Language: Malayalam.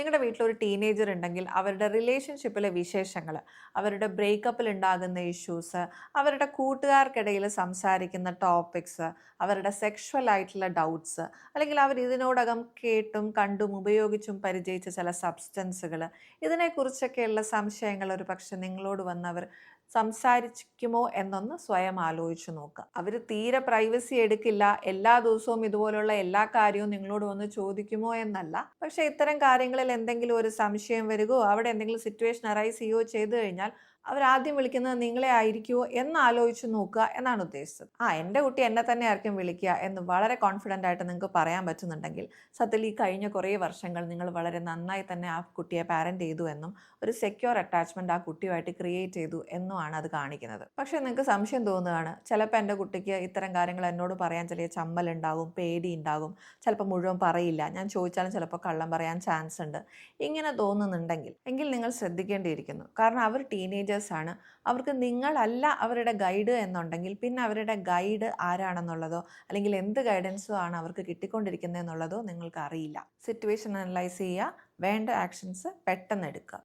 നിങ്ങളുടെ വീട്ടിലൊരു ടീനേജർ ഉണ്ടെങ്കിൽ അവരുടെ റിലേഷൻഷിപ്പിലെ വിശേഷങ്ങൾ, അവരുടെ ബ്രേക്കപ്പിൽ ഉണ്ടാകുന്ന ഇഷ്യൂസ്, അവരുടെ കൂട്ടുകാർക്കിടയിൽ സംസാരിക്കുന്ന ടോപ്പിക്സ്, അവരുടെ സെക്ഷൽ ആയിട്ടുള്ള ഡൗട്ട്സ്, അല്ലെങ്കിൽ അവർ ഇതിനോടകം കേട്ടും കണ്ടും ഉപയോഗിച്ചും പരിചയിച്ച ചില സബ്സ്റ്റൻസുകൾ, ഇതിനെക്കുറിച്ചൊക്കെയുള്ള സംശയങ്ങൾ ഒരു പക്ഷെ നിങ്ങളോട് വന്നവർ സംസാരിക്കുമോ എന്നൊന്ന് സ്വയം ആലോചിച്ച് നോക്കുക. അവർ തീരെ പ്രൈവസി എടുക്കില്ല, എല്ലാ ദിവസവും ഇതുപോലുള്ള എല്ലാ കാര്യവും നിങ്ങളോട് വന്ന് ചോദിക്കുമോ എന്നല്ല. പക്ഷെ ഇത്തരം കാര്യങ്ങളിൽ എന്തെങ്കിലും ഒരു സംശയം വരികയോ അവിടെ എന്തെങ്കിലും സിറ്റുവേഷൻ അറൈസ് ചെയ്യുകയോ ചെയ്തു കഴിഞ്ഞാൽ അവരാദ്യം വിളിക്കുന്നത് നിങ്ങളെ ആയിരിക്കുമോ എന്ന് ആലോചിച്ച് നോക്കുക എന്നാണ് ഉദ്ദേശിച്ചത്. എൻ്റെ കുട്ടി എന്നെ തന്നെ ആയിരിക്കും വിളിക്കുക എന്ന് വളരെ കോൺഫിഡൻ്റ് ആയിട്ട് നിങ്ങൾക്ക് പറയാൻ പറ്റുന്നുണ്ടെങ്കിൽ സത്യത്തിൽ ഈ കഴിഞ്ഞ കുറേ വർഷങ്ങൾ നിങ്ങൾ വളരെ നന്നായി തന്നെ ആ കുട്ടിയെ പാരൻ്റ് ചെയ്തു എന്നും ഒരു സെക്യൂർ അറ്റാച്ച്മെൻറ്റ് ആ കുട്ടിയുമായിട്ട് ക്രിയേറ്റ് ചെയ്തു എന്നുമാണ് അത് കാണിക്കുന്നത്. പക്ഷേ നിങ്ങൾക്ക് സംശയം തോന്നുകയാണ്, ചിലപ്പോൾ എൻ്റെ കുട്ടിക്ക് ഇത്തരം കാര്യങ്ങൾ എന്നോട് പറയാൻ ചെറിയ ചമ്മലുണ്ടാകും, പേടി ഉണ്ടാകും, ചിലപ്പോൾ മുഴുവൻ പറയില്ല, ഞാൻ ചോദിച്ചാലും ചിലപ്പോൾ കള്ളം പറയാൻ ചാൻസ് ഉണ്ട്, ഇങ്ങനെ തോന്നുന്നുണ്ടെങ്കിൽ എങ്കിൽ നിങ്ങൾ ശ്രദ്ധിക്കേണ്ടിയിരിക്കുന്നു. കാരണം അവർ ടീനേജേഴ്സ് ആണ്. അവർക്ക് നിങ്ങളല്ല അവരുടെ ഗൈഡ് എന്നുണ്ടെങ്കിൽ പിന്നെ അവരുടെ ഗൈഡ് ആരാണെന്നുള്ളതോ അല്ലെങ്കിൽ എന്ത് ഗൈഡൻസോ ആണ് അവർക്ക് കിട്ടിക്കൊണ്ടിരിക്കുന്നത് എന്നുള്ളതോ നിങ്ങൾക്ക് അറിയില്ല. സിറ്റുവേഷൻ അനലൈസ് ചെയ്യുക, വേണ്ട ആക്ഷൻസ് പെട്ടെന്ന് എടുക്കുക.